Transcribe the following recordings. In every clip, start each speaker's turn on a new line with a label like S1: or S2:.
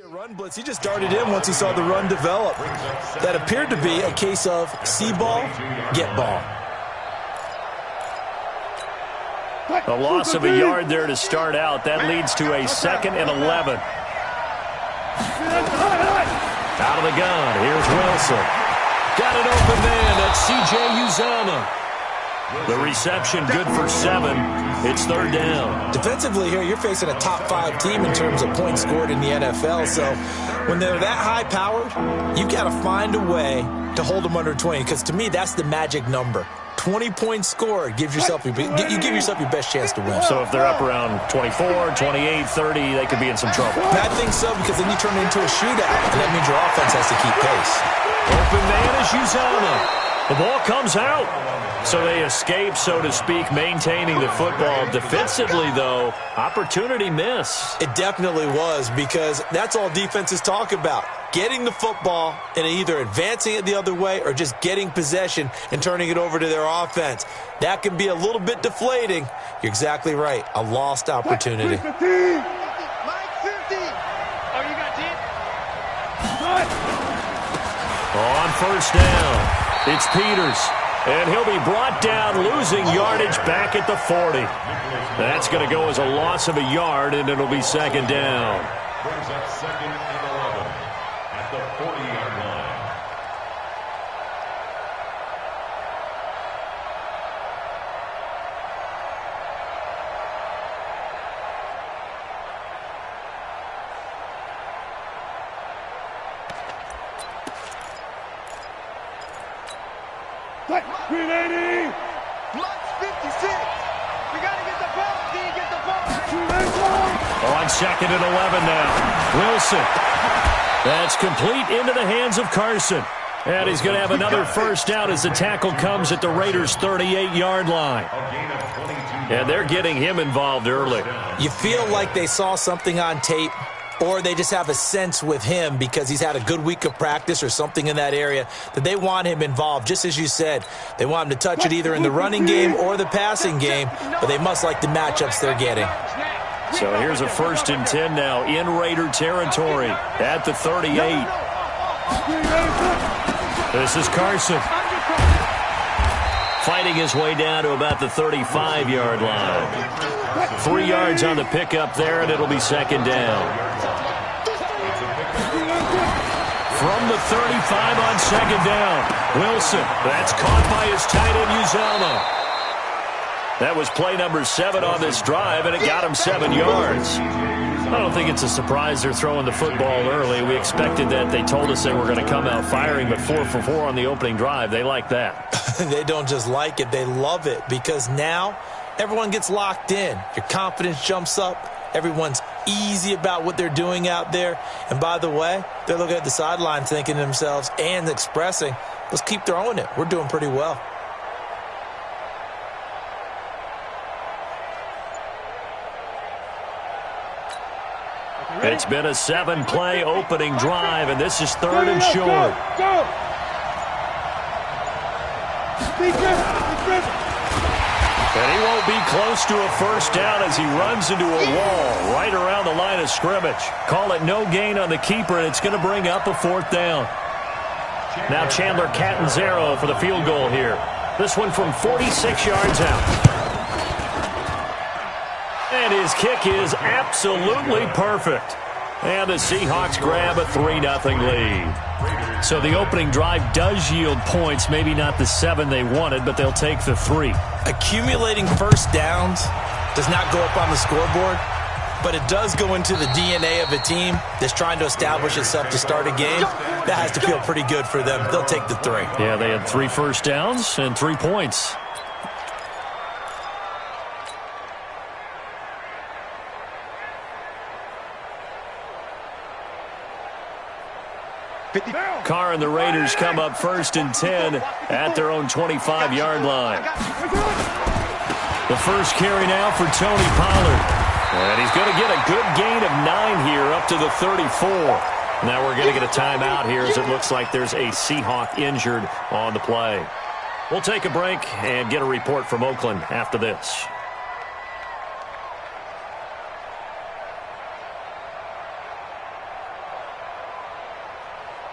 S1: A run blitz. He just darted in once he saw the run develop. That appeared to be a case of see ball, get ball.
S2: A loss of a yard there to start out. That leads to a 2nd and 11. Out of the gun. Here's Wilson. Got it open man. That's C.J. Uzomah. The reception good for 7. It's 3rd down.
S1: Defensively here, you're facing a top 5 team in terms of points scored in the NFL. So when they're that high-powered, you got to find a way to hold them under 20. Because to me, that's the magic number. 20 points scored gives yourself you give yourself your best chance to win.
S2: So if they're up around 24, 28, 30, they could be in some trouble.
S1: I think so, because then you turn it into a shootout, and that means your offense has to keep pace.
S2: Open man is Uzomah. The ball comes out. So they escape, so to speak, maintaining the football. Defensively, though, opportunity miss.
S1: It definitely was, because that's all defenses talk about. Getting the football and either advancing it the other way or just getting possession and turning it over to their offense. That can be a little bit deflating. You're exactly right. A lost opportunity.
S2: On 1st down, it's Peters. And he'll be brought down, losing yardage back at the 40. That's going to go as a loss of a yard, and it'll be 2nd down.
S3: Brings up 2nd and 11 at the 40-yard line.
S4: Green 80!
S5: Plus 56! We got to get the ball! Can you get the ball?
S2: On 2nd and 11 now. Wilson. That's complete into the hands of Carson. And he's going to have another 1st down as the tackle comes at the Raiders' 38-yard line. And they're getting him involved early.
S1: You feel like they saw something on tape, or they just have a sense with him because he's had a good week of practice or something in that area that they want him involved. Just as you said, they want him to touch it either in the running game or the passing game, but they must like the matchups they're getting.
S2: So here's a 1st and 10 now in Raider territory at the 38. This is Carson. Fighting his way down to about the 35-yard line. 3 yards on the pickup there, and it'll be 2nd down. From the 35 on 2nd down. Wilson. That's caught by his tight end, Uzomah. That was play number 7 on this drive, and it got him 7 yards. I don't think it's a surprise they're throwing the football early. We expected that. They told us they were going to come out firing, but 4 for 4 on the opening drive. They like that.
S1: They don't just like it. They love it, because now everyone gets locked in. Your confidence jumps up. Everyone's easy about what they're doing out there. And by the way, they're looking at the sideline thinking to themselves and expressing, let's keep throwing it. We're doing pretty well.
S2: It's been a 7-play opening drive, and this is 3rd and short. And he won't be close to a 1st down as he runs into a wall right around the line of scrimmage. Call it no gain on the keeper, and it's going to bring up a 4th down. Now Chandler Catanzaro for the field goal here. This one from 46 yards out. And his kick is absolutely perfect. And the Seahawks grab a 3-0 lead. So the opening drive does yield points, maybe not the 7 they wanted, but they'll take the 3.
S1: Accumulating 1st downs does not go up on the scoreboard, but it does go into the DNA of a team that's trying to establish itself to start a game. That has to feel pretty good for them. They'll take the 3.
S2: Yeah, they had 3 1st downs and 3 points. Carr and the Raiders come up 1st and 10 at their own 25-yard line. The first carry now for Tony Pollard. And he's going to get a good gain of 9 here up to the 34. Now we're going to get a timeout here as it looks like there's a Seahawk injured on the play. We'll take a break and get a report from Oakland after this.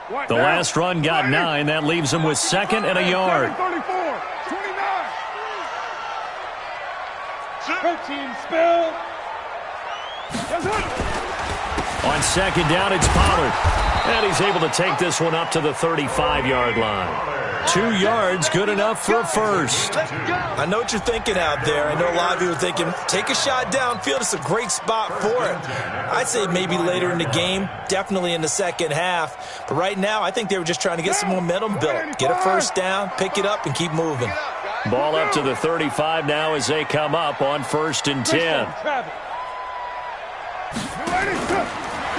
S2: The last run got 9. That leaves him with 2nd and a yard.
S5: 34, 29. Team spell.
S2: On 2nd down, it's Pollard. And he's able to take this one up to the 35-yard line. 2 yards, good enough for a first.
S1: I know what you're thinking out there. I know a lot of you are thinking, take a shot downfield. It's a great spot for it. I'd say maybe later in the game, definitely in the second half. But right now, I think they were just trying to get some momentum built. Get a first down, pick it up, and keep moving.
S2: Ball up to the 35 now as they come up on 1st and 10.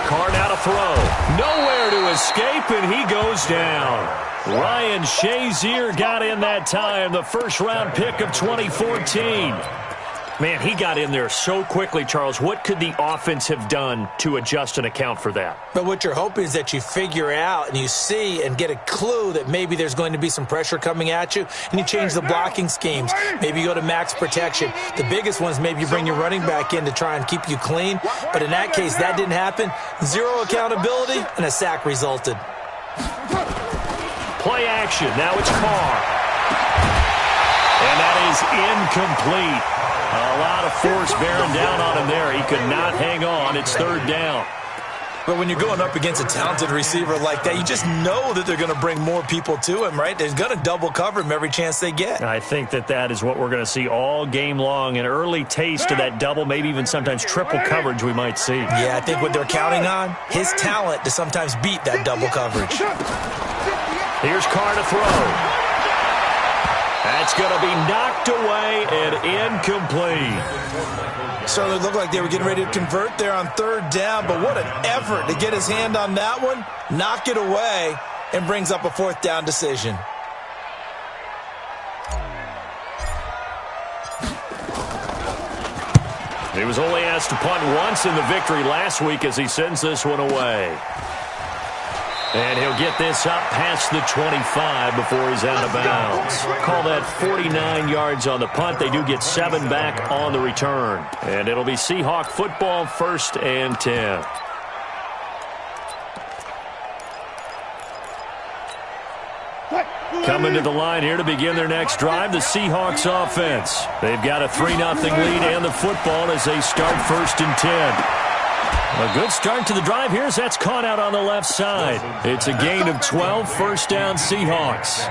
S2: Carr now to throw. Nowhere to escape, and he goes down. Ryan Shazier got in that time, the first-round pick of 2014. Man, he got in there so quickly, Charles. What could the offense have done to adjust and account for that?
S1: But what you're hoping is that you figure out and you see and get a clue that maybe there's going to be some pressure coming at you, and you change the blocking schemes. Maybe you go to max protection. The biggest one is maybe you bring your running back in to try and keep you clean. But in that case, that didn't happen. 0 accountability, and a sack resulted.
S2: Play action. Now it's Carr. And that is incomplete. A lot of force bearing down on him there. He could not hang on. It's 3rd down.
S1: But when you're going up against a talented receiver like that, you just know that they're going to bring more people to him, right? They're going to double cover him every chance they get.
S2: I think that is what we're going to see all game long. An early taste of that double, maybe even sometimes triple coverage we might see.
S1: Yeah, I think what they're counting on, his talent to sometimes beat that double coverage.
S2: Here's Carr to throw. That's going to be knocked away and incomplete.
S1: Certainly looked like they were getting ready to convert there on 3rd down, but what an effort to get his hand on that one, knock it away, and brings up a 4th down decision.
S2: He was only asked to punt once in the victory last week as he sends this one away. And he'll get this up past the 25 before he's out of bounds. Call that 49 yards on the punt. They do get 7 back on the return. And it'll be Seahawk football, 1st and 10. Coming to the line here to begin their next drive, the Seahawks offense. They've got a 3-0 lead and the football as they start 1st and 10. A good start to the drive here as that's caught out on the left side. It's a gain of 12, 1st down Seahawks.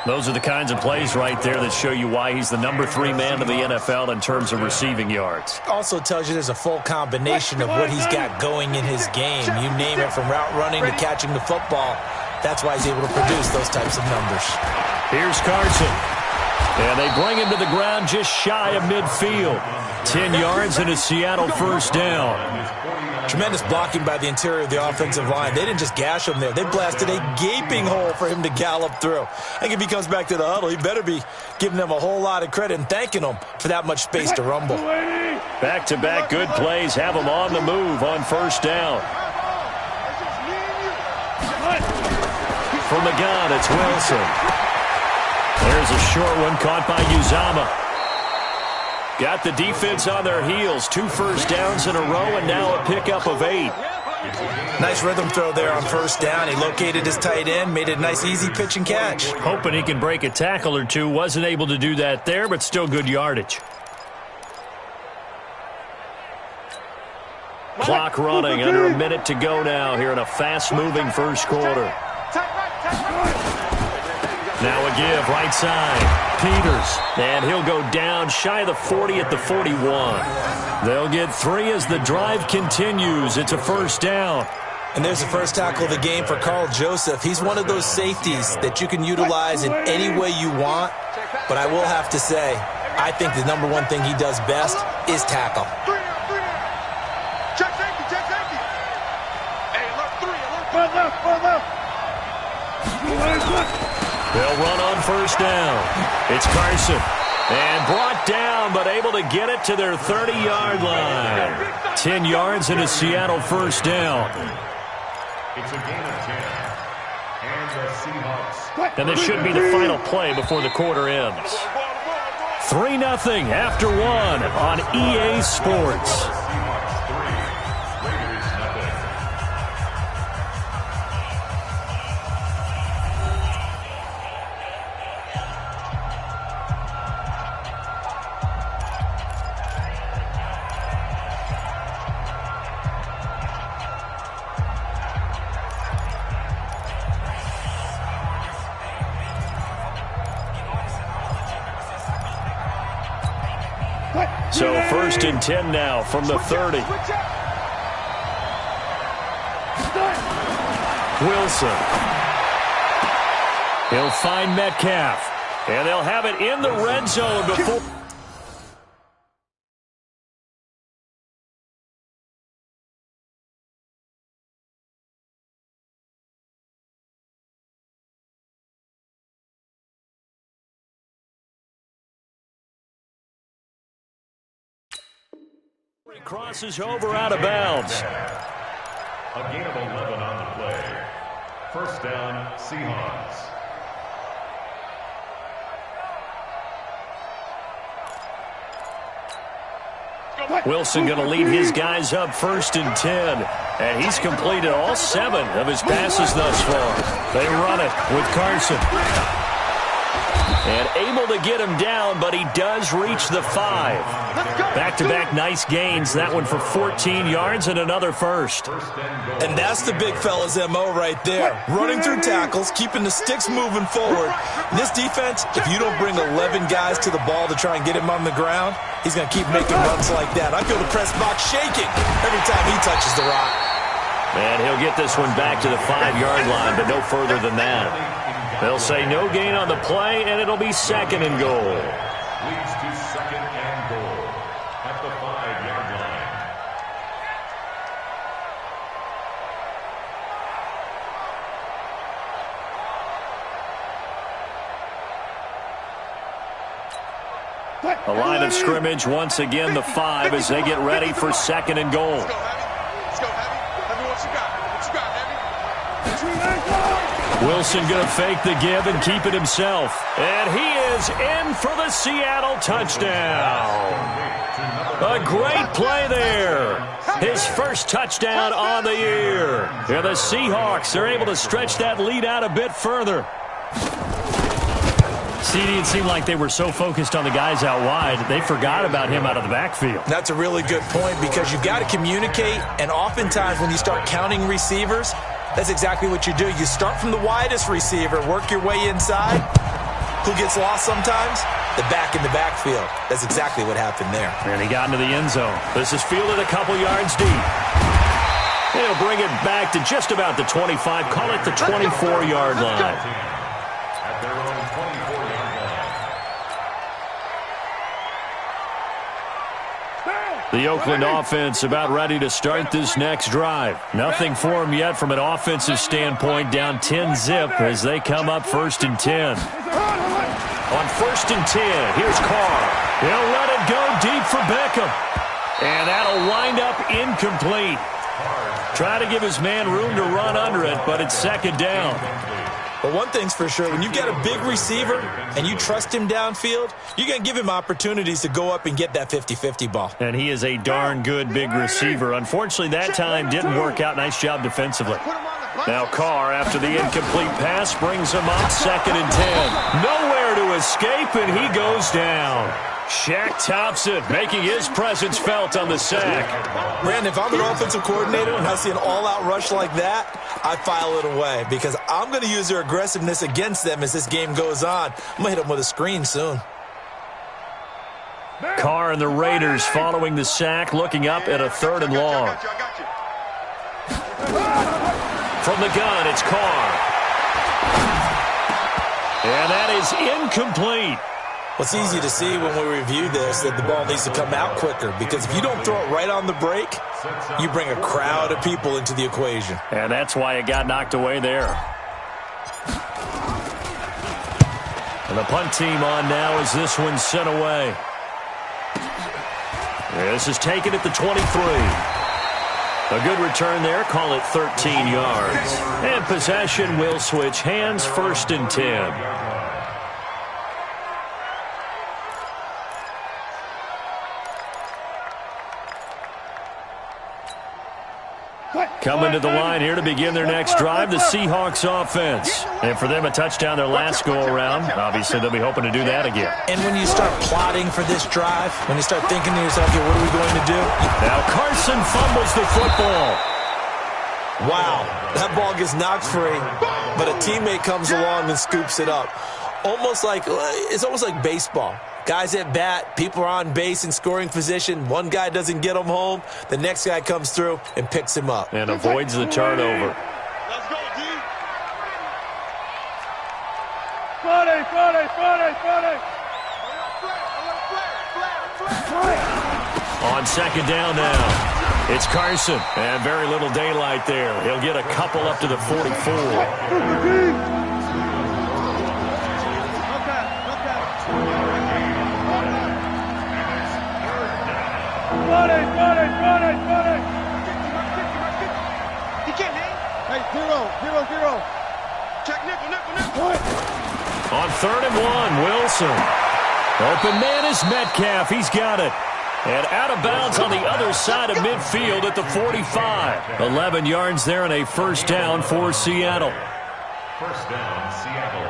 S2: Those are the kinds of plays right there that show you why he's the number 3 man of the NFL in terms of receiving yards.
S1: Also tells you there's a full combination of what he's got going in his game. You name it, from route running to catching the football. That's why he's able to produce those types of numbers.
S2: Here's Carson. And they bring him to the ground just shy of midfield. 10 yards and a Seattle 1st down.
S1: Tremendous blocking by the interior of the offensive line. They didn't just gash him there. They blasted a gaping hole for him to gallop through. I think if he comes back to the huddle, he better be giving them a whole lot of credit and thanking them for that much space to rumble.
S2: Back-to-back good plays have them on the move on 1st down. From the gun, it's Wilson. There's a short one caught by Uzama. Got the defense on their heels. 2 first downs in a row and now a pickup of 8.
S1: Nice rhythm throw there on 1st down. He located his tight end, made it a nice easy pitch and catch.
S2: Hoping he can break a tackle or two. Wasn't able to do that there, but still good yardage. Clock running, under a minute to go now here in a fast-moving first quarter. Now a give, right side. Peters, and he'll go down shy of the 40 at the 41. They'll get 3 as the drive continues. It's a 1st down.
S1: And there's the first tackle of the game for Carl Joseph. He's one of those safeties that you can utilize in any way you want. But I will have to say, I think the number one thing he does best is tackle.
S5: Check safety, check safety. Hey, alert 3, alert 3.
S2: They'll run on 1st down. It's Carson. And brought down, but able to get it to their 30-yard line. 10 yards and a Seattle 1st down.
S3: It's a gain of 10. And the Seahawks.
S2: And this should be the final play before the quarter ends. 3-0 after 1 on EA Sports. So 1st and 10 now from the 30. Wilson. He'll find Metcalf. And they'll have it in the red zone before. Crosses over out of bounds.
S3: A gain of 11 on the play. 1st down, Seahawks.
S2: Wilson going to lead his guys up 1st and 10. And he's completed all 7 of his passes thus far. They run it with Carson. And able to get him down, but he does reach the 5. Back-to-back nice gains. That one for 14 yards and another first.
S1: And that's the big fella's MO right there. Running through tackles, keeping the sticks moving forward. In this defense, if you don't bring 11 guys to the ball to try and get him on the ground, he's going to keep making runs like that. I feel the press box shaking every time he touches the rock.
S2: And he'll get this one back to the 5-yard line, but no further than that. They'll say no gain on the play, and it'll be 2nd and goal.
S3: Leads to 2nd and goal at the 5-yard line.
S2: A line of scrimmage once again, the 5, as they get ready for 2nd and goal.
S5: Let's go, Heavy. Let's go, Heavy. Heavy, what you got? What you got, Heavy?
S2: Wilson going to fake the give and keep it himself. And he is in for the Seattle touchdown. A great play there. His first touchdown on the year. And the Seahawks are able to stretch that lead out a bit further. CD, it seemed like they were so focused on the guys out wide, they forgot about him out of the backfield.
S1: That's a really good point because you've got to communicate, and oftentimes when you start counting receivers, that's exactly what you do. You start from the widest receiver, work your way inside. Who gets lost sometimes? The back in the backfield. That's exactly what happened there.
S2: And he got into the end zone. This is fielded a couple yards deep. And he'll bring it back to just about the 25. Call it the 24-yard line.
S3: At their own 24-yard line.
S2: The Oakland offense about ready to start this next drive. Nothing for them yet from an offensive standpoint. Down 10-zip as they come up 1st and 10. On 1st and 10, here's Carr. He'll let it go deep for Beckham. And that'll wind up incomplete. Try to give his man room to run under it, but it's 2nd down.
S1: But one thing's for sure, when you've got a big receiver and you trust him downfield, you're going to give him opportunities to go up and get that 50-50 ball.
S2: And he is a darn good big receiver. Unfortunately, that time didn't work out. Nice job defensively. Now Carr, after the incomplete pass, brings him up 2nd and 10. Nowhere to escape, and he goes down. Shaq Thompson making his presence felt on the sack.
S1: Brandon, if I'm an offensive coordinator and I see an all-out rush like that, I file it away because I'm going to use their aggressiveness against them as this game goes on. I'm going to hit them with a screen soon.
S2: Carr and the Raiders following the sack, looking up at a 3rd and long. From the gun, it's Carr. And that is incomplete.
S1: Well, it's easy to see when we review this that the ball needs to come out quicker because if you don't throw it right on the break, you bring a crowd of people into the equation.
S2: And that's why it got knocked away there. And the punt team on now as this one's sent away. This is taken at the 23. A good return there. Call it 13 yards. And possession will switch hands. 1st and 10. Coming to the line here to begin their next drive, the Seahawks offense. And for them, a touchdown their last go-around. Obviously, they'll be hoping to do that again.
S1: And when you start plotting for this drive, when you start thinking to yourself, okay, what are we going to do?
S2: Now Carson fumbles the football.
S1: Wow, that ball gets knocked free, but a teammate comes along and scoops it up. It's almost like baseball. Guys at bat, people are on base in scoring position. One guy doesn't get him home. The next guy comes through and picks him up.
S2: And avoids the turnover.
S5: Let's go, D.
S4: Friday.
S2: On second down now, it's Carson. And very little daylight there. He'll get a couple up to the 44.
S4: Friday.
S5: He can't hang.
S4: Hey, zero.
S5: Check nickel.
S2: On 3rd and 1, Wilson. Open man is Metcalf. He's got it. And out of bounds on the other side of midfield at the 45. 11 yards there and a first down for Seattle.
S3: First down, Seattle.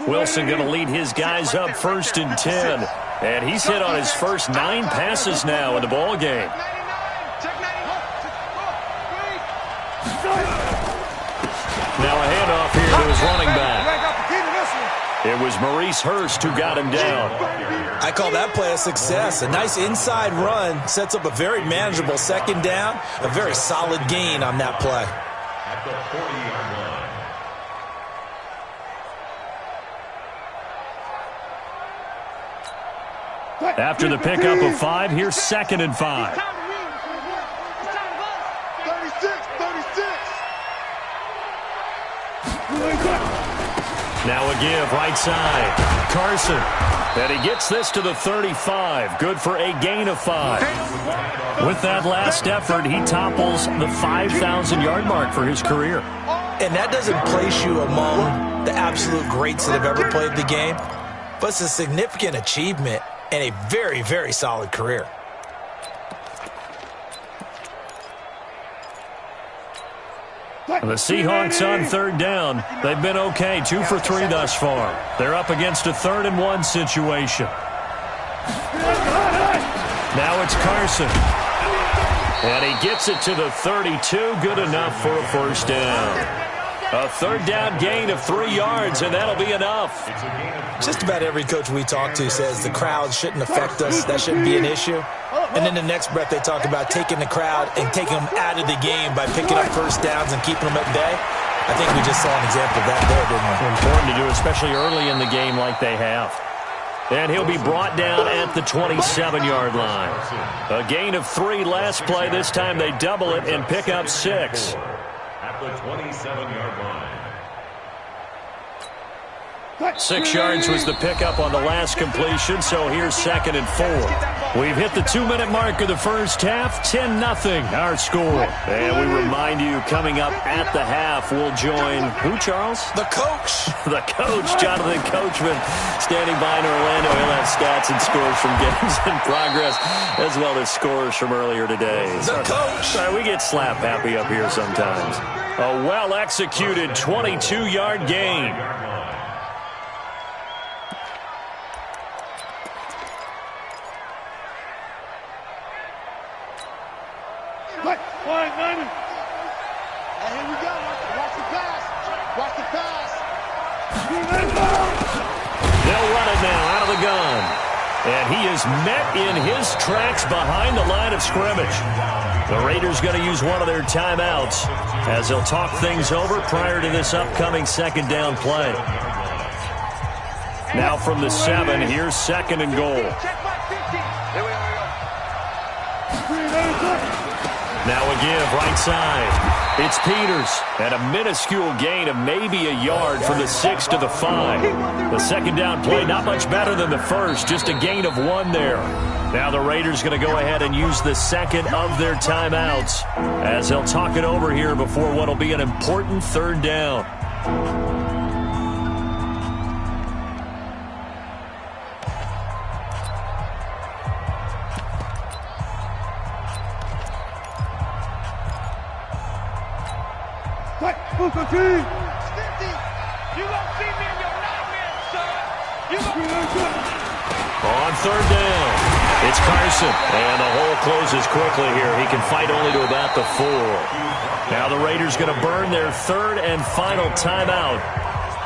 S2: Wilson going to lead his guys up 1st and 10. And he's hit on his first 9 passes now in the ball game. Now a handoff here to his running back. It was Maurice Hurst who got him down.
S1: I call that play a success. A nice inside run sets up a very manageable second down. A very solid gain on that play.
S3: At the 40-yard line.
S2: After the pickup of 5, here's 2nd and 5.
S5: 36.
S2: Now a give right side. Carson. And he gets this to the 35. Good for a gain of 5. With that last effort, he topples the 5,000-yard mark for his career.
S1: And that doesn't place you among the absolute greats that have ever played the game, but it's a significant achievement and a very, very solid career.
S2: The Seahawks on 3rd down. They've been okay, 2 for 3 thus far. They're up against a 3rd and 1 situation. Now it's Carson. And he gets it to the 32. Good enough for a first down. A 3rd down gain of 3 yards, and that'll be enough.
S1: Just about every coach we talk to says the crowd shouldn't affect us. That shouldn't be an issue. And then the next breath they talk about taking the crowd and taking them out of the game by picking up first downs and keeping them at bay. I think we just saw an example of that there, didn't we?
S2: Important to do, especially early in the game like they have. And he'll be brought down at the 27-yard line. A gain of 3 last play. This time they double it and pick up 6.
S3: At the 27-yard line.
S2: 6 yards was the pickup on the last completion, so here's 2nd and 4. We've hit the 2-minute mark of the first half, 10-0 our score. And we remind you, coming up at the half, we'll join who, Charles?
S1: The coach.
S2: The coach, Jonathan Coachman, standing by in Orlando. He'll have stats and scores from games in progress, as well as scores from earlier today.
S1: The coach.
S2: Sorry, we get slap happy up here sometimes. A well-executed 22-yard gain.
S5: Here we go. Watch the pass. Watch the pass.
S2: They'll run it now out of the gun. And he is met in his tracks behind the line of scrimmage. The Raiders going to use one of their timeouts as they'll talk things over prior to this upcoming 2nd down play. Now from the 7, here's 2nd and goal. Now a give right side. It's Peters, and a minuscule gain of maybe a yard from the 6 to the 5. The 2nd down play, not much better than the first, just a gain of 1 there. Now the Raiders going to go ahead and use the 2nd of their timeouts as they'll talk it over here before what will be an important 3rd down.
S4: Booker T! 50!
S5: You won't see me in your nightmares, son! You won't...
S2: third down. It's Carson, and the hole closes quickly here. He can fight only to about the 4. Now the Raiders going to burn their third and final timeout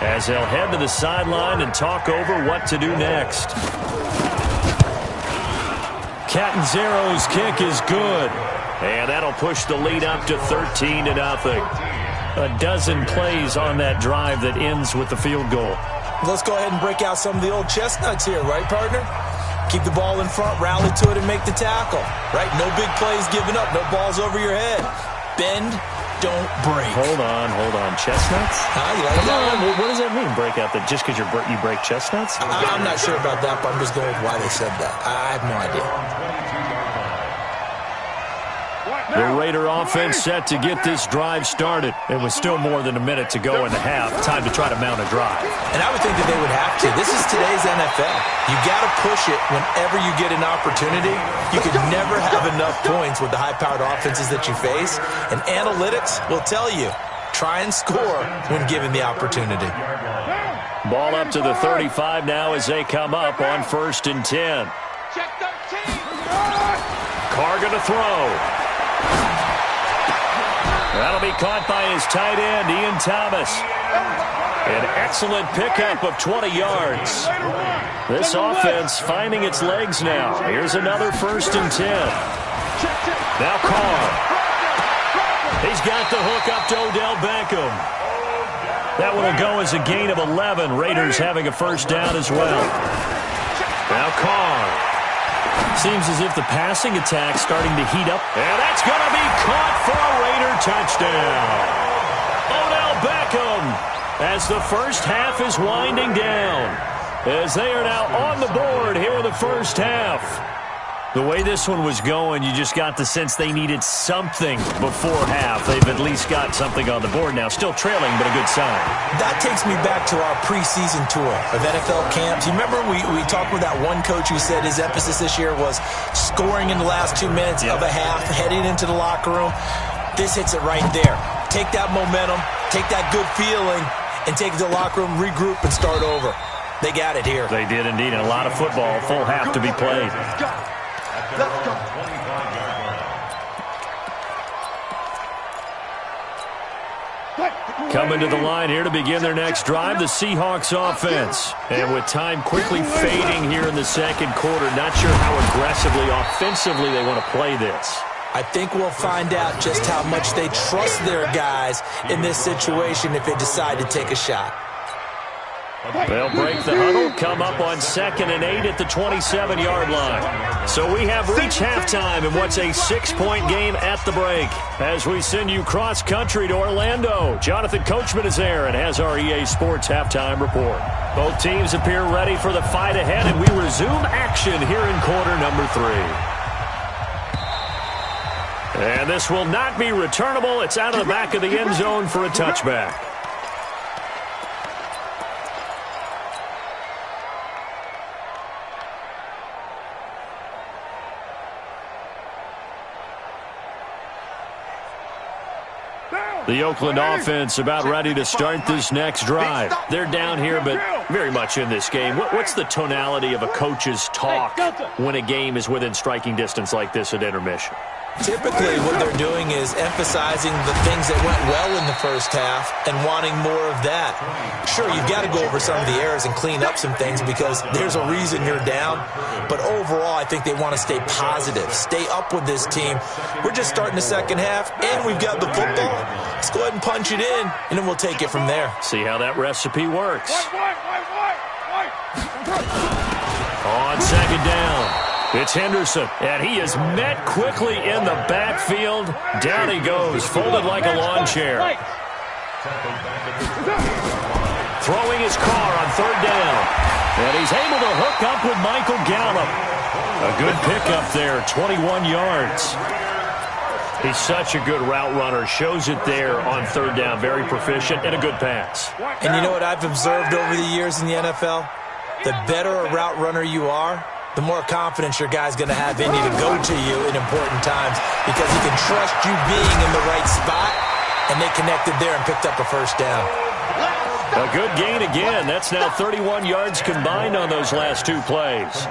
S2: as they'll head to the sideline and talk over what to do next. Catanzaro's kick is good, and that'll push the lead up to 13-0. A dozen plays on that drive that ends with the field goal.
S1: Let's go ahead and break out some of the old chestnuts here, right, partner? Keep the ball in front, rally to it, and make the tackle, right? No big plays given up, no balls over your head. Bend, don't break.
S2: Hold on. Chestnuts?
S1: You like that one?
S2: What does that mean, break out? That just because you break chestnuts?
S1: I'm not sure about that, but I'm just going with why they said that. I have no idea.
S2: The Raider offense set to get this drive started. It was still more than a minute to go in the half. Time to try to mount a drive.
S1: And I would think that they would have to. This is today's NFL. You got to push it whenever you get an opportunity. You can never have enough points with the high-powered offenses that you face. And analytics will tell you, try and score when given the opportunity.
S2: Ball up to the 35 now as they come up on 1st and 10.
S5: Check 13.
S2: Carr going to throw. That'll be caught by his tight end, Ian Thomas. An excellent pickup of 20 yards. This offense finding its legs now. Here's another 1st and 10. Now Carr. He's got the hook up to Odell Beckham. That one will go as a gain of 11. Raiders having a first down as well. Now Carr. Seems as if the passing attack's starting to heat up. And that's going to be caught for a Raider touchdown. Odell Beckham as the first half is winding down. As they are now on the board here in the first half. The way this one was going, you just got the sense they needed something before half. They've at least got something on the board now. Still trailing, but a good sign.
S1: That takes me back to our preseason tour of NFL camps. You remember we talked with that one coach who said his emphasis this year was scoring in the last 2 minutes of a half, heading into the locker room. This hits it right there. Take that momentum, take that good feeling, and take it to the locker room, regroup, and start over. They got it here.
S2: They did indeed, and a lot of football, full half to be played.
S5: Let's go.
S2: Coming to the line here to begin their next drive, the Seahawks offense. And with time quickly fading here in the second quarter, not sure how aggressively, offensively they want to play this.
S1: I think we'll find out just how much they trust their guys in this situation if they decide to take a shot.
S2: They'll break the huddle, come up on 2nd and 8 at the 27-yard line. So we have reached halftime in what's a 6-point game at the break. As we send you cross-country to Orlando, Jonathan Coachman is there and has our EA Sports halftime report. Both teams appear ready for the fight ahead, and we resume action here in quarter number 3. And this will not be returnable. It's out of the back of the end zone for a touchback. The Oakland offense about ready to start this next drive. They're down here, but very much in this game. What's the tonality of a coach's talk when a game is within striking distance like this at intermission?
S1: Typically, what they're doing is emphasizing the things that went well in the first half and wanting more of that. Sure, you've got to go over some of the errors and clean up some things because there's a reason you're down. But overall, I think they want to stay positive, stay up with this team. We're just starting the second half, and we've got the football. Let's go ahead and punch it in, and then we'll take it from there.
S2: See how that recipe works. On 2nd down. It's Henderson, and he is met quickly in the backfield. Down he goes, folded like a lawn chair. Throwing his car on 3rd down. And he's able to hook up with Michael Gallup. A good pickup there, 21 yards. He's such a good route runner. Shows it there on 3rd down. Very proficient and a good pass.
S1: And you know what I've observed over the years in the NFL? The better a route runner you are, the more confidence your guy's going to have in you to go to you in important times because he can trust you being in the right spot, and they connected there and picked up a first down.
S2: A good gain again. That's now 31 yards combined on those last two plays.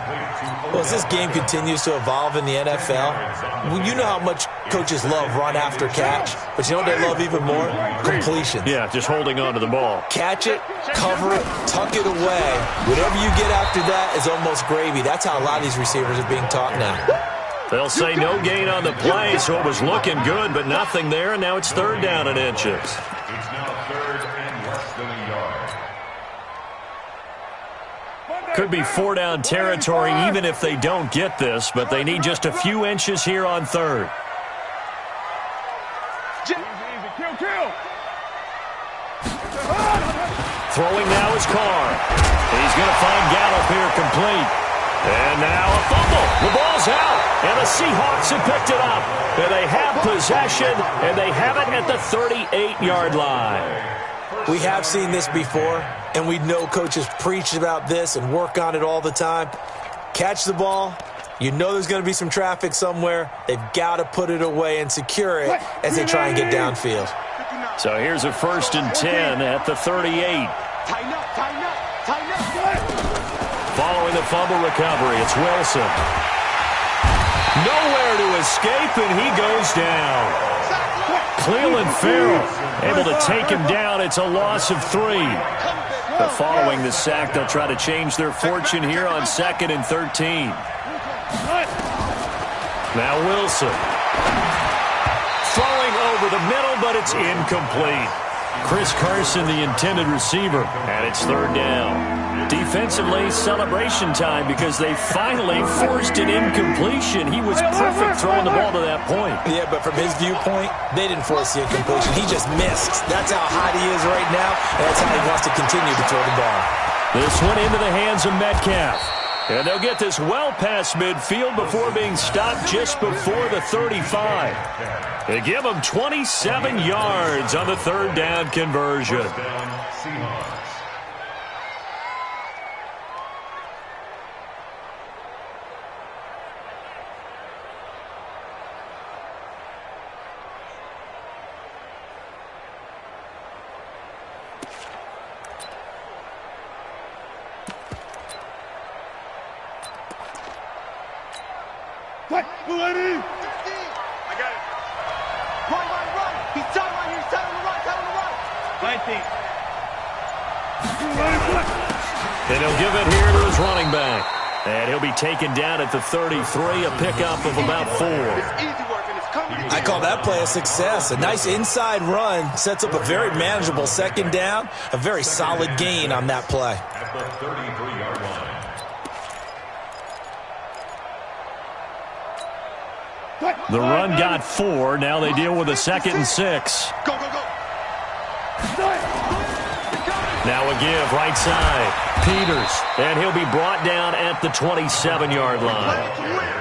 S1: Well, as this game continues to evolve in the NFL, well, you know how much coaches love run after catch, but you know what they love even more? Completions.
S2: Yeah, just holding on to the ball.
S1: Catch it, cover it, tuck it away. Whatever you get after that is almost gravy. That's how a lot of these receivers are being taught now.
S2: They'll say no gain on the play, so it was looking good, but nothing there, and now it's third down and inches.
S3: It's now third and less than a yard.
S2: Could be four-down territory even if they don't get this, but they need just a few inches here on third. Throwing now is Carr. He's going to find Gallup here complete. And now a fumble. The ball's out. And the Seahawks have picked it up. And they have possession, and they have it at the 38-yard line.
S1: We have seen this before, and we know coaches preach about this and work on it all the time. Catch the ball. You know there's going to be some traffic somewhere. They've got to put it away and secure it as they try and get downfield.
S2: So here's a 1st and 10 at the 38.
S5: Tighten up, tighten up, tighten up.
S2: Following the fumble recovery, it's Wilson. Nowhere to escape, and he goes down. Cleveland Farrell able to take him down. It's a loss of 3. But following the sack, they'll try to change their fortune here on 2nd and 13. Now Wilson. Throwing over the middle, but it's incomplete. Chris Carson, the intended receiver, and it's third down. Defensively, celebration time because they finally forced an incompletion. He was perfect throwing the ball to that point.
S1: Yeah, but from his viewpoint, they didn't force the incompletion. He just missed. That's how hot he is right now, and that's how he wants to continue to throw the ball.
S2: This one into the hands of Metcalf. And they'll get this well past midfield before being stopped just before the 35. They give them 27 yards on the third down conversion.
S3: First down, Seahawks.
S4: What? Lady?
S5: I got it. Run. He's sideline here. Side on the right.
S4: 19.
S2: And he'll give it here to his running back. And he'll be taken down at the 33, a pickup of about 4.
S5: It's easy work, and it's coming together.
S1: I call that play a success. A nice inside run sets up a very manageable second down, a very solid gain on that play.
S3: At the 33-yard line.
S2: The run got 4. Now they deal with a 2nd and 6.
S5: Go.
S2: Now a give, right side. Peters, and he'll be brought down at the 27-yard line.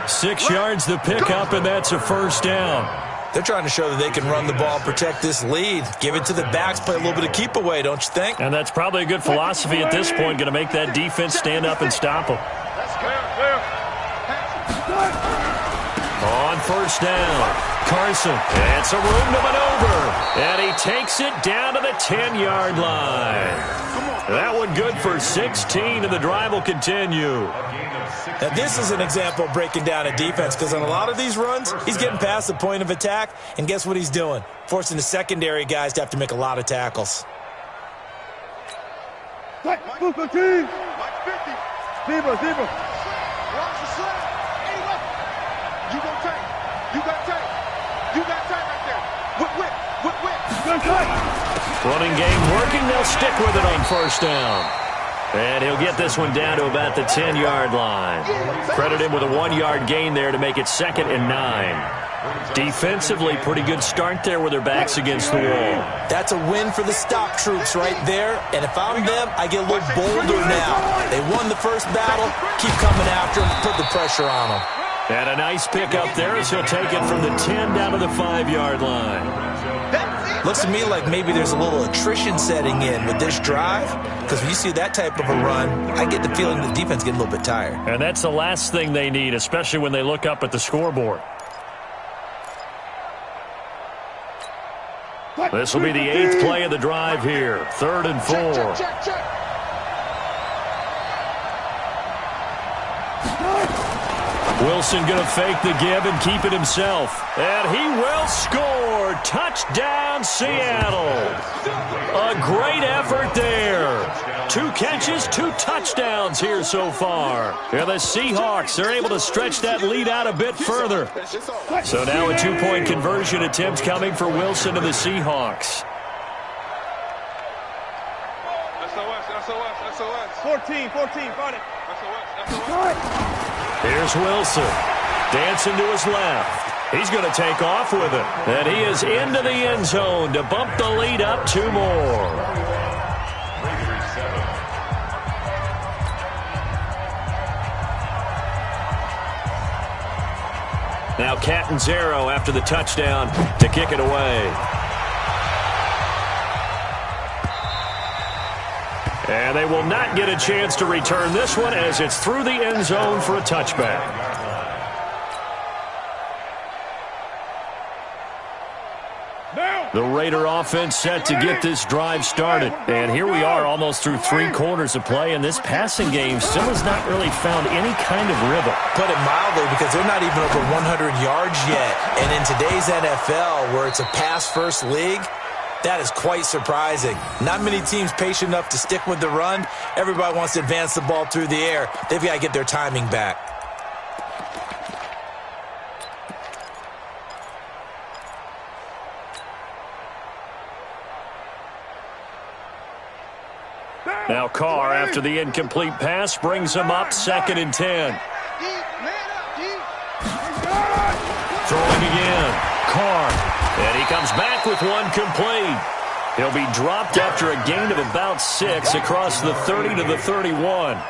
S2: 6 yards the pickup, and that's a first down.
S1: They're trying to show that they can run the ball, protect this lead. Give it to the backs, play a little bit of keep away, don't you think?
S2: And that's probably a good philosophy at this point, going to make that defense stand up and stop them. On first down, Carson. It's a room to maneuver, and he takes it down to the 10-yard line. That one good for 16, and the drive will continue.
S1: Now, this is an example of breaking down a defense because on a lot of these runs, he's getting past the point of attack, and guess what he's doing? Forcing the secondary guys to have to make a lot of tackles.
S4: Mike 50. Zebra.
S5: Watch the slap. Anyway. You got tight right there. Whip.
S4: Good tight.
S2: Running game working. They'll stick with it on first down. And he'll get this one down to about the 10-yard line. Credit him with a 1-yard gain there to make it 2nd and 9. Defensively, pretty good start there with their backs against the wall.
S1: That's a win for the stop troops right there. And if I'm them, I get a little bolder now. They won the first battle. Keep coming after them. Put the pressure on them.
S2: And a nice pickup there as he'll take it from the 10 down to the 5-yard line.
S1: Looks to me like maybe there's a little attrition setting in with this drive. Because when you see that type of a run, I get the feeling the defense getting a little bit tired.
S2: And that's the last thing they need, especially when they look up at the scoreboard. This will be the 8th play of the drive here. 3rd and 4.
S5: Check.
S2: Wilson going to fake the give and keep it himself. And he will score. Touchdown, Seattle. A great effort there. 2 catches, 2 touchdowns here so far. And the Seahawks are able to stretch that lead out a bit further. So now a 2-point conversion attempt coming for Wilson and the Seahawks.
S4: SOS. 14, got it. SOS.
S2: Here's Wilson. Dancing to his left. He's going to take off with it. And he is into the end zone to bump the lead up 2 more. Now Catanzaro after the touchdown to kick it away. And they will not get a chance to return this one as it's through the end zone for a touchback. The Raider offense set to get this drive started. And here we are almost through 3 quarters of play, and this passing game still has not really found any kind of rhythm.
S1: Put it mildly, because they're not even over 100 yards yet. And in today's NFL, where it's a pass-first league, that is quite surprising. Not many teams patient enough to stick with the run. Everybody wants to advance the ball through the air. They've got to get their timing back.
S2: Now Carr, after the incomplete pass, brings him up 2nd and 10. Throwing again. Carr. And he comes back with 1 complete. He'll be dropped after a gain of about 6 across the 30 to the 31.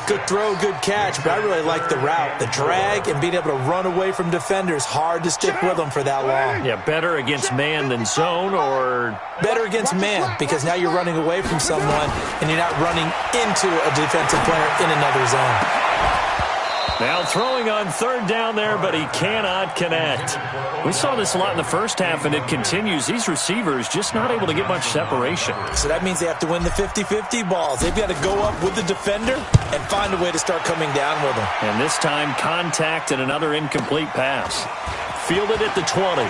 S1: Good throw, good catch, but I really like the route. The drag and being able to run away from defenders. Hard to stick with them for that long.
S2: Yeah, better against man than zone, or
S1: better against man, because now you're running away from someone and you're not running into a defensive player in another zone.
S2: Now throwing on 3rd down there, but he cannot connect. We saw this a lot in the first half, and it continues. These receivers just not able to get much separation.
S1: So that means they have to win the 50-50 balls. They've got to go up with the defender and find a way to start coming down with them.
S2: And this time, contact and another incomplete pass. Fielded at the 20.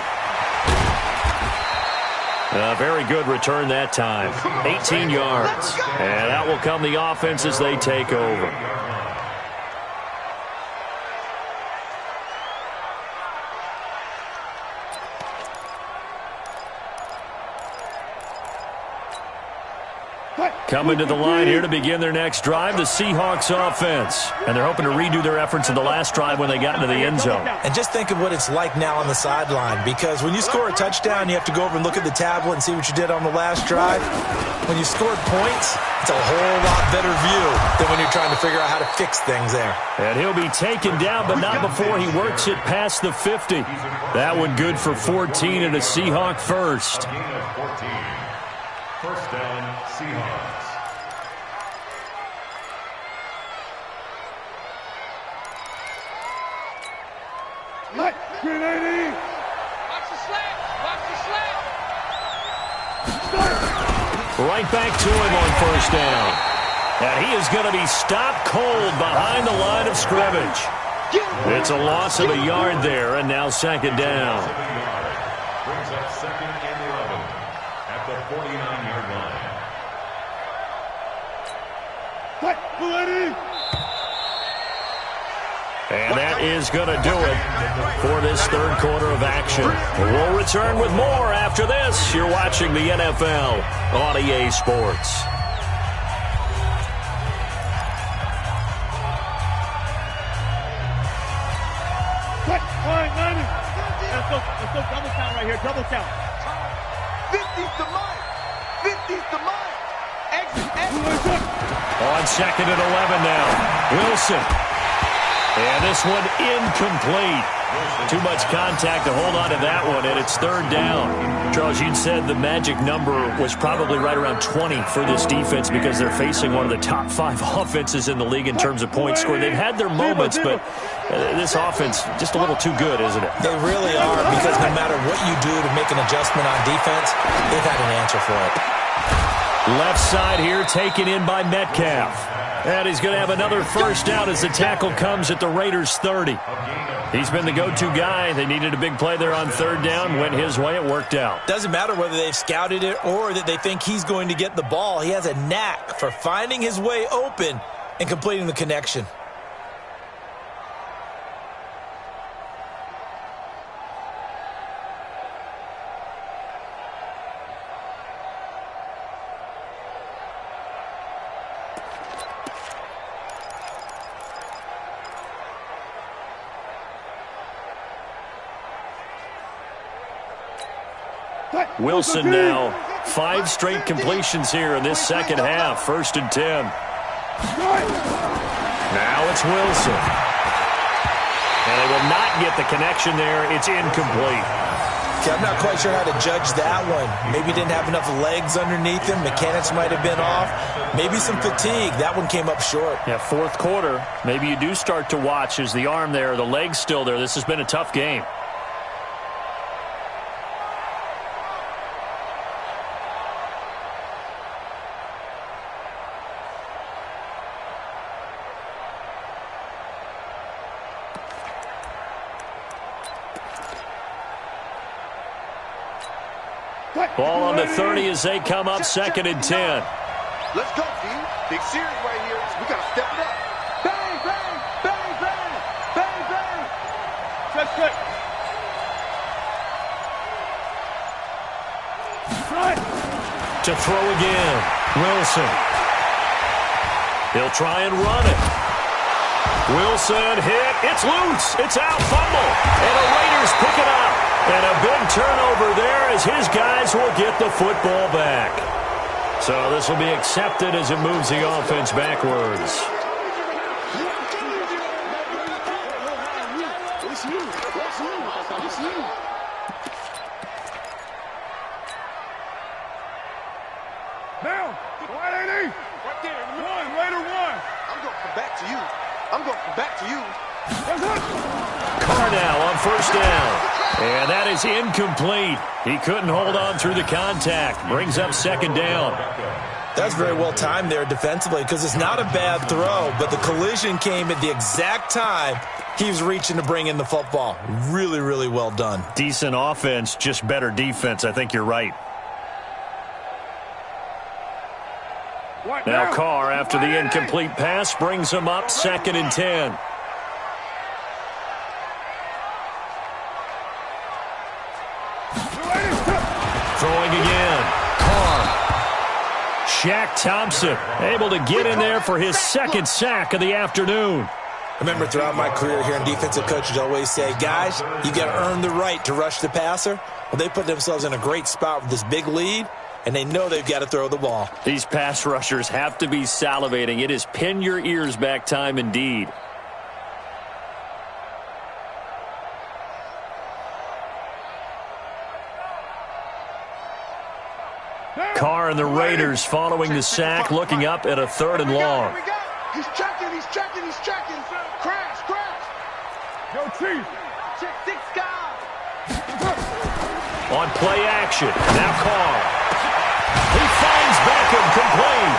S2: A very good return that time. 18 yards. And out will come the offense as they take over. Coming to the line here to begin their next drive, the Seahawks offense. And they're hoping to redo their efforts in the last drive when they got into the end zone.
S1: And just think of what it's like now on the sideline, because when you score a touchdown, you have to go over and look at the tablet and see what you did on the last drive. When you scored points, it's a whole lot better view than when you're trying to figure out how to fix things there. And
S2: he'll be taken down, but not before he works it past the 50. That one good for 14 and a Seahawk first.
S3: First down, Seahawks.
S4: Grenade!
S5: Watch the slant! Watch the slant!
S2: Right back to him on 1st down. And he is going to be stopped cold behind the line of scrimmage. It's a loss of a yard there, and now 2nd down.
S3: Brings up 2nd and 11 at the 49-yard line.
S4: Ready!
S2: And that is going to do it for this 3rd quarter of action. We'll return with more after this. You're watching the NFL on EA Sports.
S4: Line 90. Let's go double count right here. Double count.
S5: 50's the mark. 50's the mark. Exit.
S2: On 2nd and 11 now. Wilson. And this one incomplete. Too much contact to hold on to that one, and it's third down. Charles, you'd said the magic number was probably right around 20 for this defense because they're facing one of the top 5 offenses in the league in terms of points scored. They've had their moments, but this offense just a little too good, isn't it?
S1: They really are, because no matter what you do to make an adjustment on defense, they've had an answer for it.
S2: Left side here taken in by Metcalf. And he's going to have another first down as the tackle comes at the Raiders' 30. He's been the go-to guy. They needed a big play there on third down. Went his way. It worked out.
S1: Doesn't matter whether they've scouted it or that they think he's going to get the ball. He has a knack for finding his way open and completing the connection.
S2: Wilson now. 5 straight completions here in this second half. 1st and 10. Now it's Wilson. And they will not get the connection there. It's incomplete.
S1: Okay, I'm not quite sure how to judge that one. Maybe didn't have enough legs underneath him. Mechanics might have been off. Maybe some fatigue. That one came up short.
S2: Yeah, 4th quarter. Maybe you do start to watch as the arm there, the leg's still there. This has been a tough game. Ball on the 30 as they come up 2nd and 10.
S5: Let's go, D. Big series right here. We got to step it up. Bang, bang, bang, bang, bang, bang.
S4: Check, check. Right.
S2: To throw again. Wilson. He'll try and run it. Wilson hit. It's loose. It's out. Fumble. And the Raiders pick it up. And a big turnover there as his guys will get the football back. So this will be accepted as it moves the offense backwards.
S4: Down. Right, AD. Right there. One. Raider 1.
S5: I'm going to come back to you. I'm going to come back to you.
S2: Carr now on 1st down. And that is incomplete. He couldn't hold on through the contact. Brings up 2nd down.
S1: That's very well timed there defensively, because it's not a bad throw, but the collision came at the exact time he was reaching to bring in the football. Really, really well done.
S2: Decent offense, just better defense. I think you're right. Now Carr, after the incomplete pass, brings him up 2nd and 10. Throwing again. Carr. Shaq Thompson able to get in there for his 2nd sack of the afternoon.
S1: I remember throughout my career hearing defensive coaches always say, guys, you got to earn the right to rush the passer. Well, they put themselves in a great spot with this big lead, and they know they've got to throw the ball.
S2: These pass rushers have to be salivating. It is pin your ears back time indeed. Carr and the Raiders following the sack, looking up at a 3rd and long.
S5: He's checking, he's checking, he's checking. Crash, crash.
S4: Yo, Chief.
S5: Check 6 guys.
S2: On play action. Now Carr. He finds Beckham complete.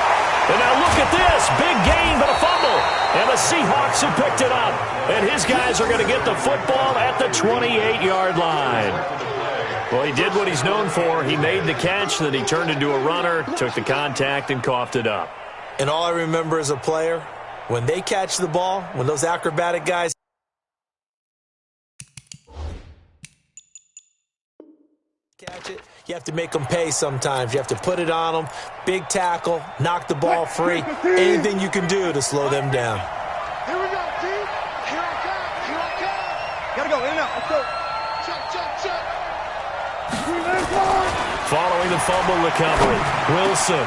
S2: And now look at this. Big gain, but a fumble. And the Seahawks have picked it up. And his guys are going to get the football at the 28-yard line. Well, he did what he's known for. He made the catch, then he turned into a runner, took the contact, and coughed it up.
S1: And all I remember as a player, when they catch the ball, when those acrobatic guys catch it, you have to make them pay sometimes. You have to put it on them, big tackle, knock the ball free, anything you can do to slow them down.
S5: Here we go, D. Here I come. Here I come. Gotta go in and out. Let's go. Check, check, check.
S2: Following the fumble recovery, Wilson.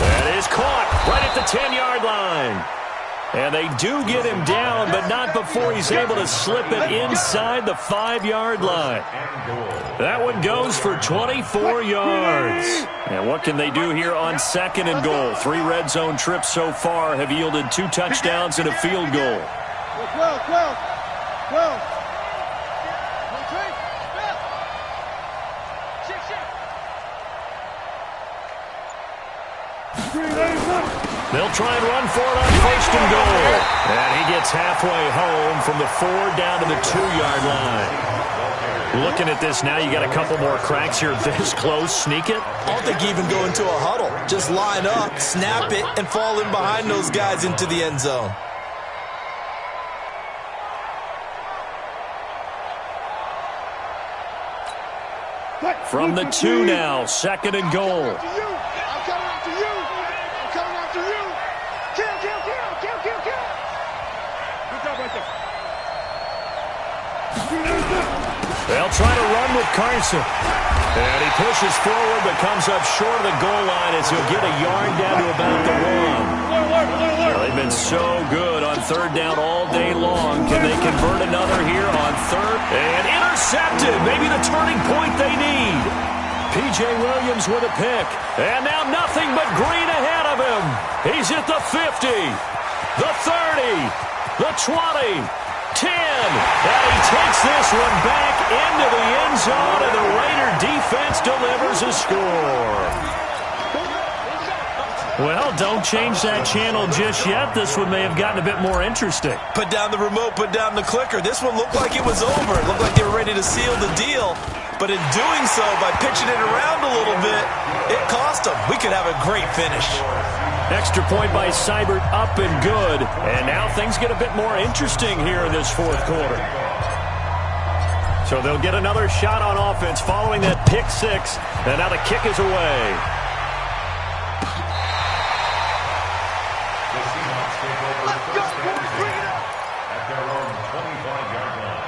S2: That is caught right at the 10-yard line. And they do get him down, but not before he's able to slip it inside the 5-yard line. That one goes for 24 yards. And what can they do here on 2nd and goal? 3 red zone trips so far have yielded 2 touchdowns and a field goal.
S4: 12.
S2: They'll try and run for it on 1st and goal. And he gets halfway home from the 4 down to the 2-yard line. Looking at this now, you got a couple more cracks here this close. Sneak it?
S1: I don't think you even go into a huddle. Just line up, snap it, and fall in behind those guys into the end zone.
S2: From the 2 now, 2nd and goal. They'll try to run with Carson. And he pushes forward but comes up short of the goal line as he'll get a yard down to about the 1. Well, they've been so good on 3rd down all day long. Can they convert another here on 3rd? And intercepted. Maybe the turning point they need. P.J. Williams with a pick. And now nothing but green ahead of him. He's at the 50, the 30, the 20. 10, and he takes this one back into the end zone, and the Raider defense delivers a score. Well, don't change that channel just yet. This one may have gotten a bit more interesting.
S1: Put down the remote, put down the clicker. This one looked like it was over. It looked like they were ready to seal the deal. But in doing so, by pitching it around a little bit, it cost them. We could have a great finish.
S2: Extra point by Seibert, up and good. And now things get a bit more interesting here in this 4th quarter. So they'll get another shot on offense following that pick 6. And now the kick is away.
S3: The Seahawks take over first and 10 at their own 25-yard line.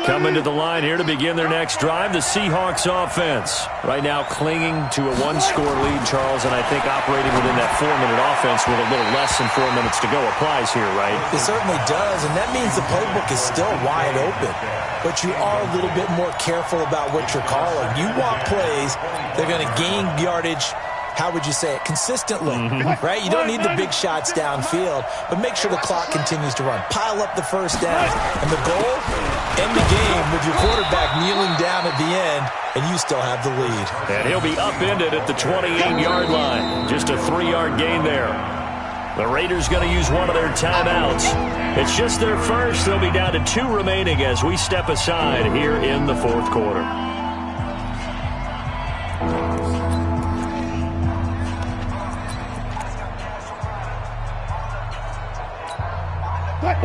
S2: Coming to the line here to begin their next drive, the Seahawks offense. Right now clinging to a 1-score lead, Charles, and I think operating within that 4-minute offense with a little less than 4 minutes to go applies here, right?
S1: It certainly does, and that means the playbook is still wide open. But you are a little bit more careful about what you're calling. You want plays, they're going to gain yardage, how would you say it, consistently, right? You don't need the big shots downfield, but make sure the clock continues to run. Pile up the first downs, and the goal, end the game with your quarterback kneeling down at the end, and you still have the lead.
S2: And he'll be upended at the 28-yard line. Just a 3-yard gain there. The Raiders going to use one of their timeouts. It's just their first. They'll be down to 2 remaining as we step aside here in the 4th quarter.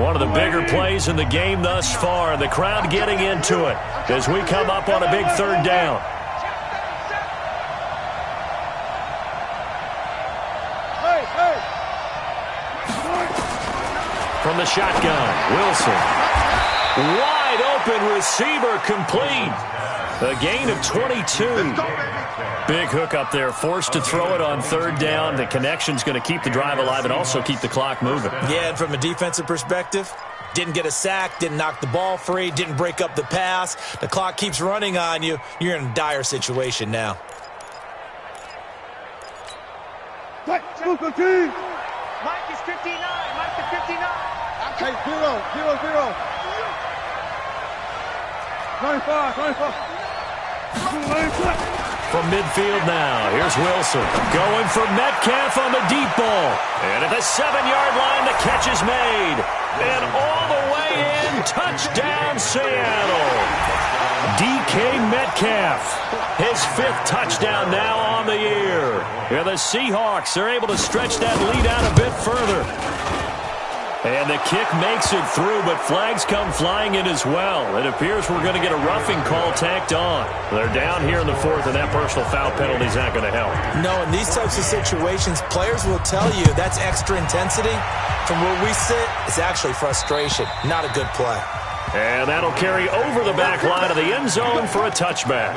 S2: One of the bigger plays in the game thus far. The crowd getting into it as we come up on a big 3rd down. From the shotgun, Wilson. Wide open receiver complete. A gain of 22. Big hook up there, forced to throw it on 3rd down. The connection's going to keep the drive alive and also keep the clock moving.
S1: Yeah, and from a defensive perspective, didn't get a sack, didn't knock the ball free, didn't break up the pass. The clock keeps running on you. You're in a dire situation now.
S4: Mike is 59. Mike is 59. Hey, 0. 95.
S2: From midfield now, here's Wilson. Going for Metcalf on the deep ball. And at the 7-yard line, the catch is made. And all the way in, touchdown Seattle. DK Metcalf, his 5th touchdown now on the year. And the Seahawks are able to stretch that lead out a bit further. And the kick makes it through, but flags come flying in as well. It appears we're going to get a roughing call tacked on. They're down here in the 4th, and that personal foul penalty is not going to help.
S1: No, in these types of situations, players will tell you that's extra intensity. From where we sit, it's actually frustration. Not a good play.
S2: And that'll carry over the back line of the end zone for a touchback.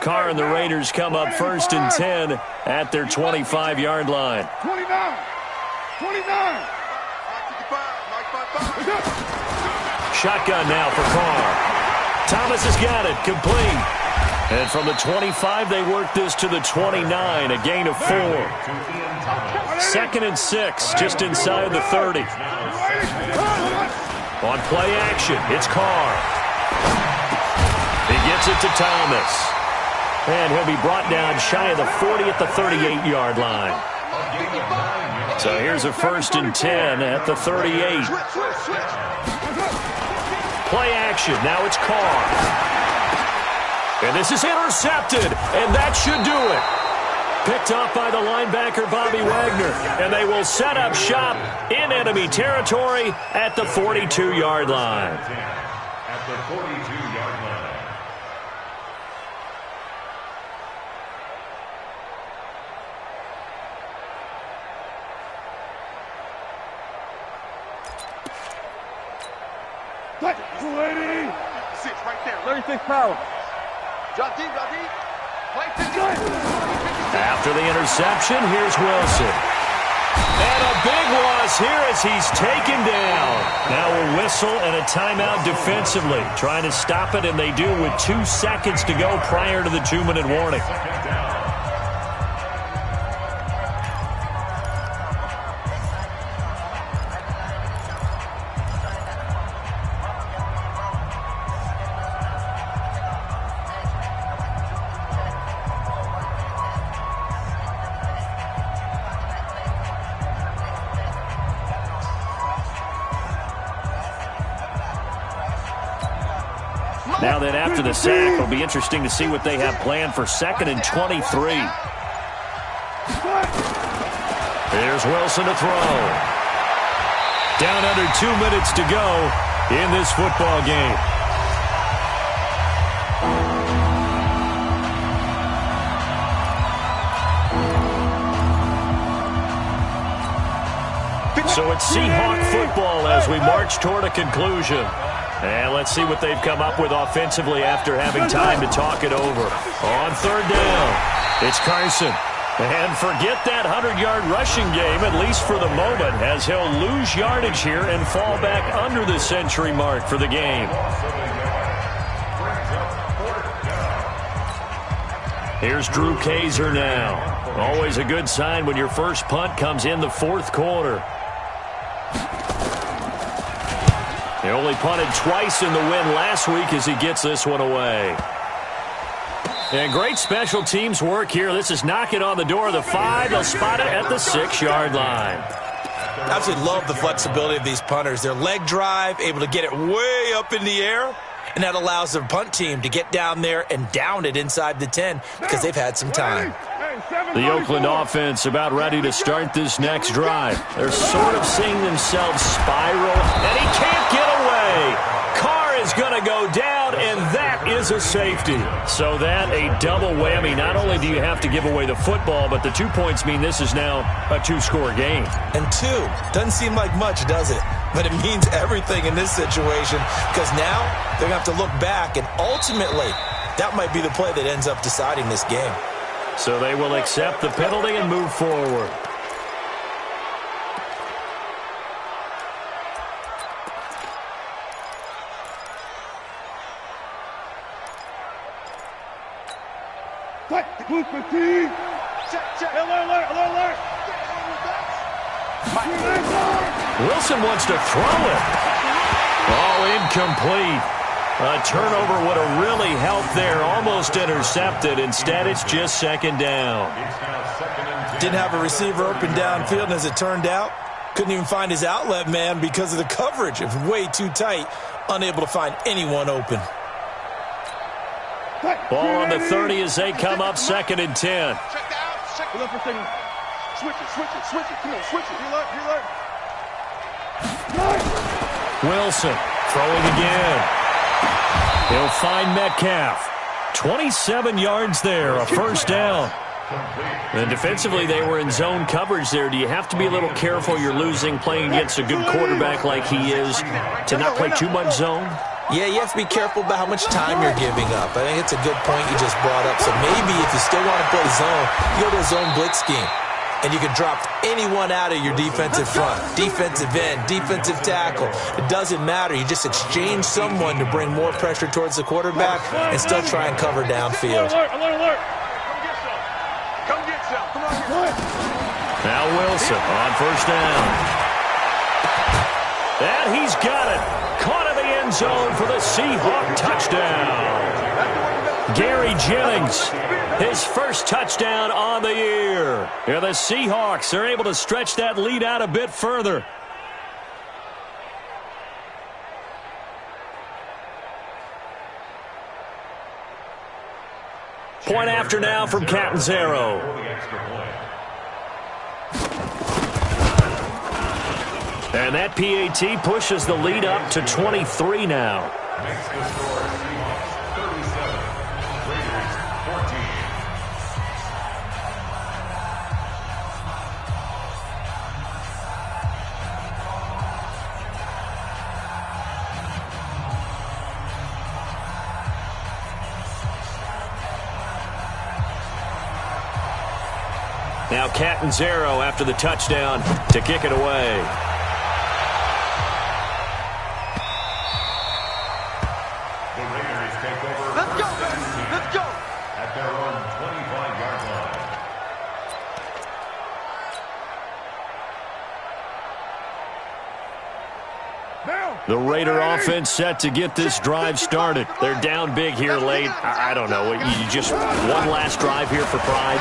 S2: Carr and the Raiders come up 1st and 10 at their 25-yard line.
S4: 29. 29.
S2: Shotgun now for Carr. Thomas has got it, complete. And from the 25, they work this to the 29, a gain of 4. 2nd and 6, just inside the 30. On play action, it's Carr. He gets it to Thomas. And he'll be brought down shy of the 40 at the 38-yard line. So here's a 1st and 10 at the 38. Play action, now it's Carr. And this is intercepted, and that should do it. Picked off by the linebacker, Bobby Wagner. And they will set up shop in enemy territory at the 42-yard line.
S3: At the 42-yard line.
S4: Lady.
S5: 6 right there.
S4: 36 power.
S5: Drop deep, drop deep. Play 50.
S2: After the interception, here's Wilson. And a big loss here as he's taken down. Now a whistle and a timeout defensively. Trying to stop it, and they do with 2 seconds to go prior to the 2-minute warning. Now then, after the sack, it'll be interesting to see what they have planned for 2nd and 23. Here's Wilson to throw. Down under 2 minutes to go in this football game. So it's Seahawk football as we march toward a conclusion. And let's see what they've come up with offensively after having time to talk it over. On 3rd down, it's Carson. And forget that 100-yard rushing game, at least for the moment, as he'll lose yardage here and fall back under the century mark for the game. Here's Drew Kaiser now. Always a good sign when your first punt comes in the 4th quarter. He only punted twice in the win last week as he gets this one away. And great special teams work here. This is knocking on the door of the 5. They'll spot it at the 6-yard line.
S1: Absolutely love the flexibility of these punters. Their leg drive, able to get it way up in the air, and that allows their punt team to get down there and down it inside the 10 because they've had some time.
S2: The Oakland offense about ready to start this next drive. They're sort of seeing themselves spiral, and he can't get away. Carr is going to go down, and that is a safety. So that a double whammy. Not only do you have to give away the football, but the 2 points mean this is now a 2-score game.
S1: And 2 doesn't seem like much, does it? But it means everything in this situation because now they're going to have to look back, and ultimately that might be the play that ends up deciding this game.
S2: So they will accept the penalty and move forward. Wilson wants to throw it. Oh, incomplete. A turnover would have really helped there. Almost intercepted. Instead, it's just 2nd down.
S1: Didn't have a receiver open downfield, and as it turned out, couldn't even find his outlet man because of the coverage. It was way too tight, unable to find anyone open.
S2: Ball on the 30 as they come up 2nd and 10.
S5: Check out. Switch it. Come on, switch it.
S2: Wilson throwing again. He'll find Metcalf. 27 yards there, a 1st down. And defensively, they were in zone coverage there. Do you have to be a little careful? You're losing playing against a good quarterback like he is to not play too much zone?
S1: Yeah, you have to be careful about how much time you're giving up. I think it's a good point you just brought up. So maybe if you still want to play zone, you go to a zone blitz scheme. And you can drop anyone out of your defensive front, defensive end, defensive tackle. It doesn't matter. You just exchange someone to bring more pressure towards the quarterback and still try and cover downfield.
S4: Alert.
S5: Come get some. Come on.
S2: Now Wilson on first down. And he's got it. Caught in the end zone for the Seahawk touchdown. Gary Jennings, his first touchdown on the year. And the Seahawks are able to stretch that lead out a bit further. Point after now from Catanzaro. And that PAT pushes the lead up to 23 now.
S3: Makes the score Seahawks 37, Raiders 14.
S2: Now Catanzaro after the touchdown to kick it away.
S5: Let's go.
S3: At their own 25-yard line.
S2: The Raider offense set to get this drive started. They're down big here late. I don't know. You just one last drive here for pride?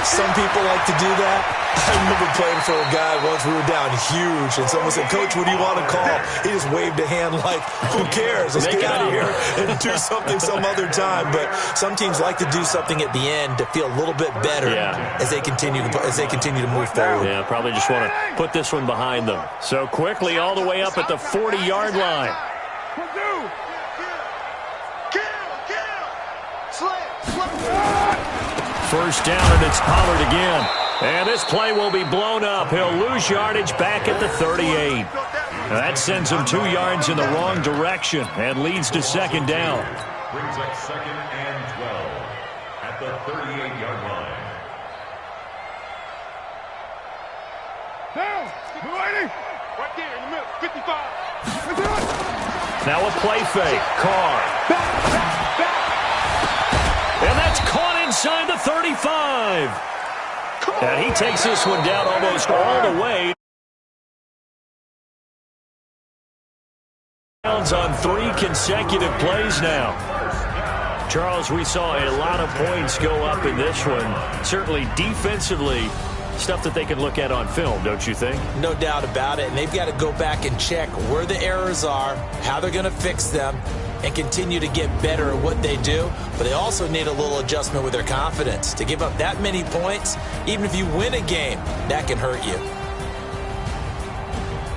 S1: Some people like to do that. I remember playing for a guy once. We were down huge, and someone said, "Coach, what do you want to call?" He just waved a hand like, "Who cares? Let's get out of here and do something some other time." But some teams like to do something at the end to feel a little bit better as they continue to move forward.
S2: Yeah, probably just want to put this one behind them. So quickly all the way up at the 40-yard line. First down, and it's Pollard again. And this play will be blown up. He'll lose yardage back at the 38. That sends him 2 yards in the wrong direction and leads to second down.
S3: Brings up second and 12 at the 38-yard line.
S4: Down. Waiting. Right there in the middle. 55.
S2: Now a play fake. Carr. And that's caught inside the 35. And he takes this one down almost all the way. On 3 consecutive plays now. Charles, we saw a lot of points go up in this one. Certainly defensively, stuff that they can look at on film, don't you think?
S1: No doubt about it. And they've got to go back and check where the errors are, how they're going to fix them, and continue to get better at what they do. But they also need a little adjustment with their confidence. To give up that many points, even if you win a game, that can hurt you.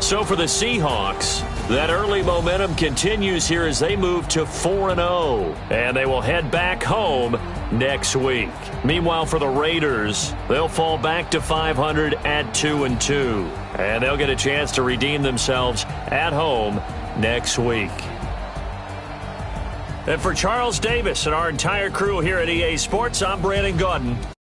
S2: So for the Seahawks, that early momentum continues here as they move to 4-0. And they will head back home next week. Meanwhile, for the Raiders, they'll fall back to 500 at 2-2. And they'll get a chance to redeem themselves at home next week. And for Charles Davis and our entire crew here at EA Sports, I'm Brandon Gaudin.